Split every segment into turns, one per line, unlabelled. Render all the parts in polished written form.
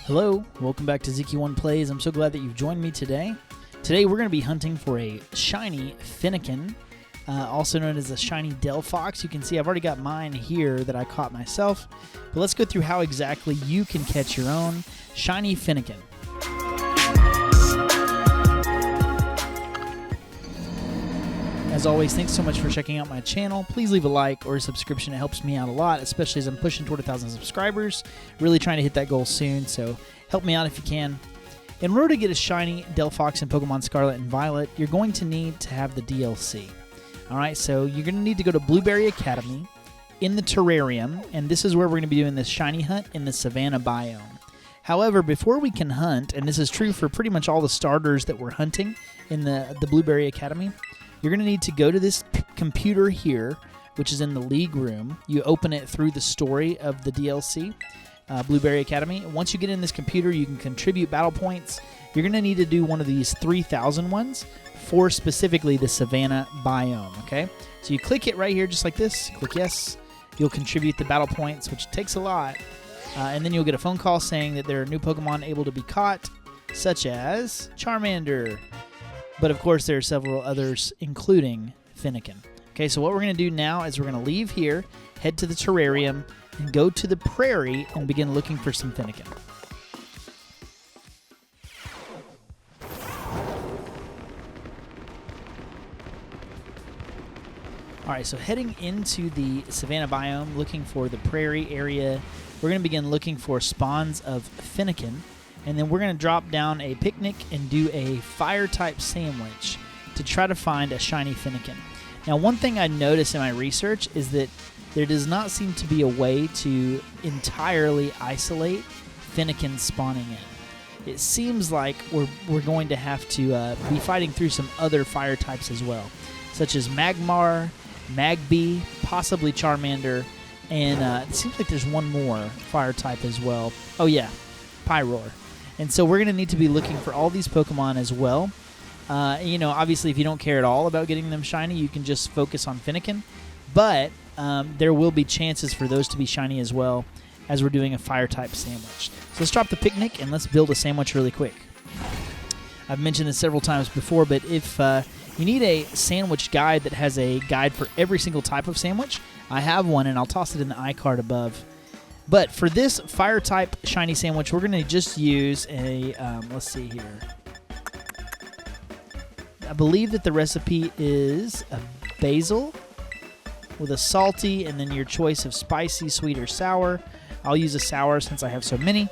Hello, welcome back to ZK1 Plays. I'm so glad that you've joined me today. Today we're going to be hunting for a shiny Fennekin, also known as a shiny Delphox. You can see I've already got mine here that I caught myself, but let's go through how exactly you can catch your own shiny Fennekin. As always, thanks so much for checking out my channel. Please leave a like or a subscription. It helps me out a lot, especially as I'm pushing toward 1,000 subscribers. Really trying to hit that goal soon, so help me out if you can. In order to get a shiny Delphox in Pokemon Scarlet and Violet, you're going to need to have the DLC. Alright, so you're going to need to go to Blueberry Academy in the terrarium, and this is where we're going to be doing this shiny hunt in the Savannah biome. However, before we can hunt, and this is true for pretty much all the starters that we're hunting in the Blueberry Academy, you're going to need to go to this computer here, which is in the League Room. You open it through the story of the DLC, Blueberry Academy. Once you get in this computer, you can contribute battle points. You're going to need to do one of these 3,000 ones for specifically the Savannah biome, okay? So you click it right here just like this. Click yes. You'll contribute the battle points, which takes a lot. And then you'll get a phone call saying that there are new Pokemon able to be caught, such as Charmander. But of course, there are several others, including Fennekin. Okay, so what we're going to do now is we're going to leave here, head to the terrarium, and go to the prairie and begin looking for some Fennekin. Alright, so heading into the Savannah biome, looking for the prairie area, we're going to begin looking for spawns of Fennekin. And then we're going to drop down a picnic and do a fire-type sandwich to try to find a shiny Fennekin. Now, one thing I noticed in my research is that there does not seem to be a way to entirely isolate Fennekin spawning in. It seems like we're going to have to be fighting through some other fire types as well, such as Magmar, Magby, possibly Charmander, and it seems like there's one more fire type as well. Oh yeah, Pyroar. And so we're going to need to be looking for all these Pokemon as well. You know, obviously, if you don't care at all about getting them shiny, you can just focus on Fennekin. But there will be chances for those to be shiny as well as we're doing a fire-type sandwich. So let's drop the picnic and let's build a sandwich really quick. I've mentioned this several times before, but if you need a sandwich guide that has a guide for every single type of sandwich, I have one, and I'll toss it in the iCard above. But for this fire-type shiny sandwich, we're going to just use a, let's see here. I believe that the recipe is a basil with a salty and then your choice of spicy, sweet, or sour. I'll use a sour since I have so many.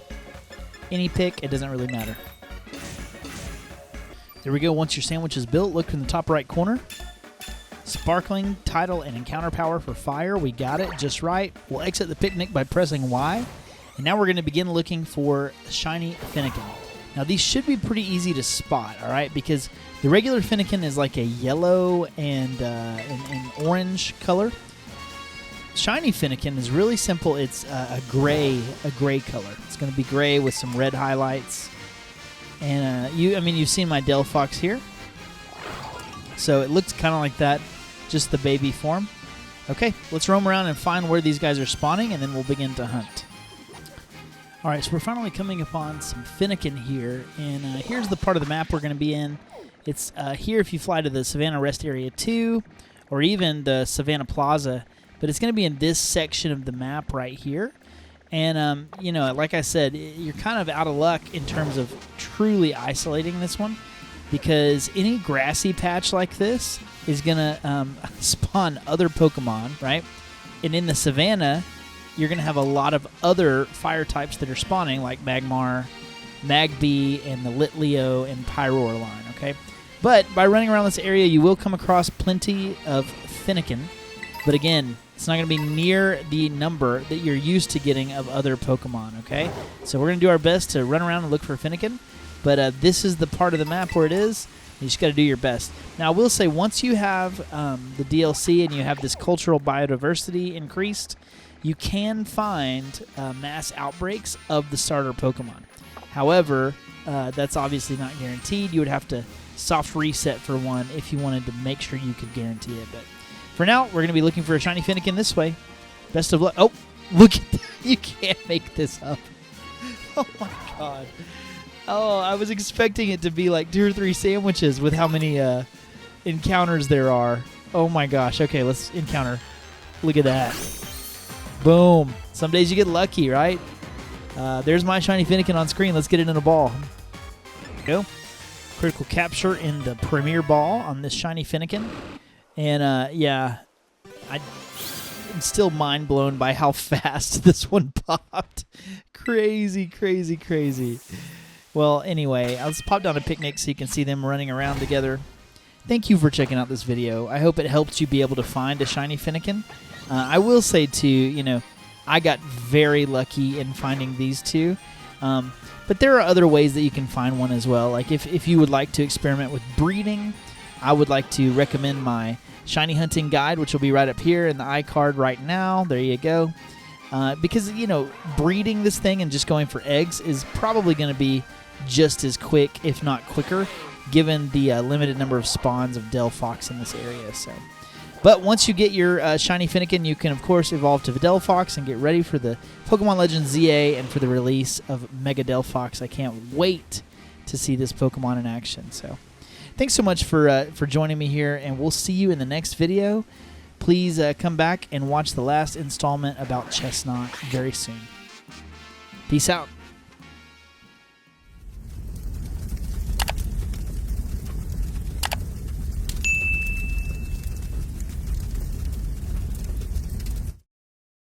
Any pick, it doesn't really matter. There we go. Once your sandwich is built, look in the top right corner. Sparkling, Tidal, and Encounter Power for fire. We got it just right. We'll exit the picnic by pressing Y. And now we're going to begin looking for shiny Fennekin. Now, these should be pretty easy to spot, all right? Because the regular Fennekin is like a yellow and orange color. Shiny Fennekin is really simple. It's a gray color. It's going to be gray with some red highlights. And you've seen my Delphox here. So it looks kind of like that, just the baby form. Okay, let's roam around and find where these guys are spawning, and then we'll begin to hunt. All right, so we're finally coming upon some Fennekin here, and here's the part of the map we're going to be in. It's here if you fly to the Savannah Rest Area 2, or even the Savannah Plaza, but it's going to be in this section of the map right here. And, you know, like I said, you're kind of out of luck in terms of truly isolating this one, because any grassy patch like this is going to spawn other Pokemon, right? And in the Savannah, you're going to have a lot of other fire types that are spawning, like Magmar, Magby, and the Litleo and Pyroar line, okay? But by running around this area, you will come across plenty of Fennekin. But again, it's not going to be near the number that you're used to getting of other Pokemon, okay? So we're going to do our best to run around and look for Fennekin. But this is the part of the map where it is. You just got to do your best. Now, I will say, once you have the DLC and you have this cultural biodiversity increased, you can find mass outbreaks of the starter Pokemon. However, that's obviously not guaranteed. You would have to soft reset for one if you wanted to make sure you could guarantee it. But for now, we're going to be looking for a shiny Fennekin this way. Best of luck. Oh, look at that. You can't make this up. Oh, my God. Oh, I was expecting it to be like 2 or 3 sandwiches with how many encounters there are. Oh my gosh. Okay, let's encounter. Look at that. Boom. Some days you get lucky, right? There's my shiny Fennekin on screen. Let's get it in a ball. There we go. Critical capture in the premier ball on this shiny Fennekin. And yeah, I'm still mind blown by how fast this one popped. Crazy, crazy, crazy. Well, anyway, let's pop down a picnic so you can see them running around together. Thank you for checking out this video. I hope it helped you be able to find a shiny Fennekin. I will say, too, you know, I got very lucky in finding these two. But there are other ways that you can find one as well. Like if you would like to experiment with breeding, I would like to recommend my shiny hunting guide, which will be right up here in the iCard right now. There you go. Because, you know, breeding this thing and just going for eggs is probably going to be just as quick, if not quicker, given the limited number of spawns of Delphox in this area. So, but once you get your shiny Fennekin, you can, of course, evolve to Delphox and get ready for the Pokemon Legends ZA and for the release of Mega Delphox. I can't wait to see this Pokemon in action. So, thanks so much for joining me here, and we'll see you in the next video. Please come back and watch the last installment about Chestnut very soon. Peace out.